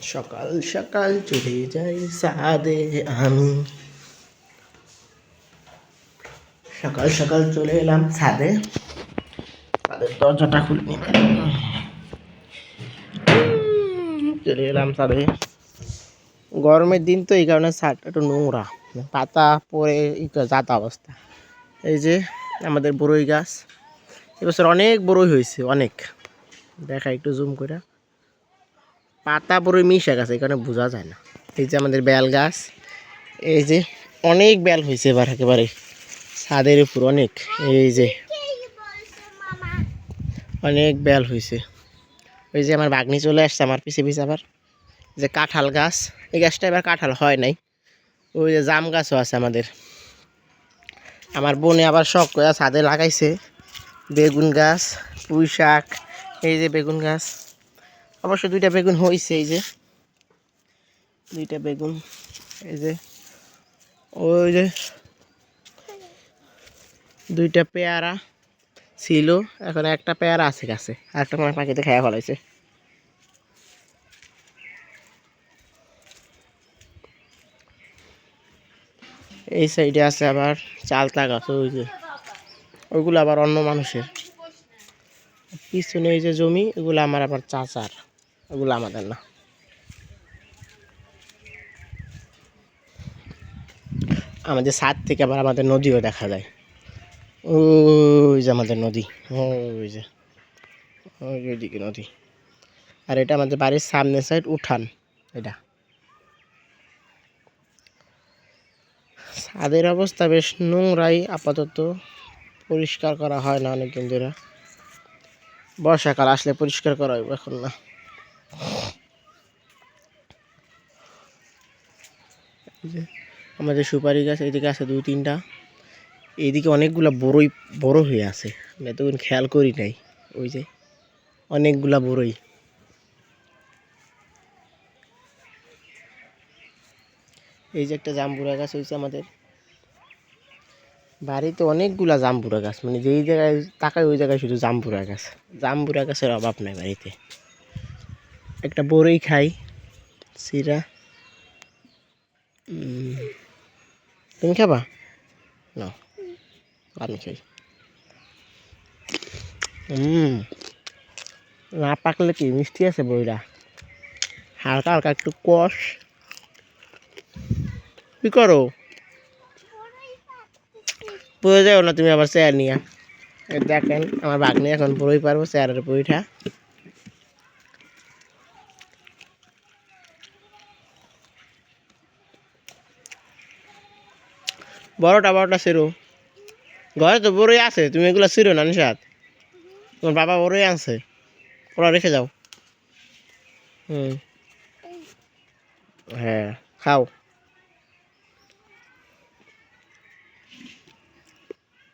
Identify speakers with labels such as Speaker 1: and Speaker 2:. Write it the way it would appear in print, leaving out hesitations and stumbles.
Speaker 1: সকাল সকাল চলে যাই সাদে আমি, সকাল সকাল চলে এলাম ছাদে। ছাদের দরজাটা খুলে নিবে, চলে এলাম ছাদে। গরমের দিন তো এই কারণে ছাদটা একটু নোংরা, পাতা পরে যাতা অবস্থা। এই যে আমাদের বড়ই গাছ, এবছর অনেক বড়ই হয়েছে, অনেক। দেখা একটু জুম করে, পাতা বড়ই মিশে গেছে, এই কারণে বোঝা যায় না। এই যে আমাদের বেল গাছ, এই যে অনেক বেল হয়েছে এবার একেবারে ছাদের উপর অনেক। এই যে অনেক বেল হয়েছে। ওই যে আমার বাগনি চলে আসছে আমার পিছে পিছে। আবার যে কাঁঠাল গাছ, এই গাছটা এবার কাঁঠাল হয় নাই। ওই যে জাম গাছও আছে আমাদের। আমার বোনে আবার শখ করে ছাদে লাগাইছে বেগুন গাছ, পুঁই শাক। এই যে বেগুন গাছ, অবশ্য দুইটা বেগুন হয়েছে। এই যে দুইটা বেগুন, এই যে ওই যে দুইটা পেয়ারা ছিল, এখন একটা পেয়ারা আছে গাছে, আর একটা মানে পাখিতে খাইয়া ফলাইছে। এই সাইডে আছে আবার চালতা গাছ, ওই যে ওইগুলো আবার অন্য মানুষের। পিছনে ওই যে জমি, এগুলো আমার আবার চাচার, ওগুলো আমাদের না। আমাদের ছাদ থেকে আবার আমাদের নদীও দেখা যায়। ওই যে আমাদের নদী, ওই যে ওইদিকে নদী। আর এটা আমাদের বাড়ির সামনের সাইড উঠান। এটা ছাদের অবস্থা বেশ নোংরাই আপাতত, পরিষ্কার করা হয় না অনেকদিন ধরে। বর্ষাকাল আসলে পরিষ্কার করা হবে, এখন না। আমাদের সুপারি গাছ এইদিকে আছে দুই তিনটা, এইদিকে অনেকগুলা বড়ই বড় হয়ে আছে, আমি এতক্ষণ খেয়াল করি নাই। ওই যে অনেকগুলা বড়ই। এই যে একটা জাম্বুরা গাছ হয়েছে আমাদের বাড়িতে, অনেকগুলা জাম্বুরা গাছ, মানে যেই জায়গায় তাকায় ওই জায়গায় শুধু জাম্বুরা গাছ। জাম্বুরা গাছের অভাব নাই বাড়িতে। একটা বড়ই খাই সিরা, তুমি খাবা না? আমি খাই। না পাকলে কি মিষ্টি আছে বইরা, হালকা হালকা একটু কষ। কি করো? পড়ে যাও না তুমি আবার চেয়ার নিয়ে। দেখেন আমার ভাগ্নে এখন বড়ই পারবো চেয়ারের বইটা। বড়টা ছিঁড়ো, ঘরে তো বড়ই আছে, তুমি এগুলো ছিঁড়ো না নিশাদ। তোমার বাবা বড়ই আনছে, ওরা রেখে যাও। হ্যাঁ খাও।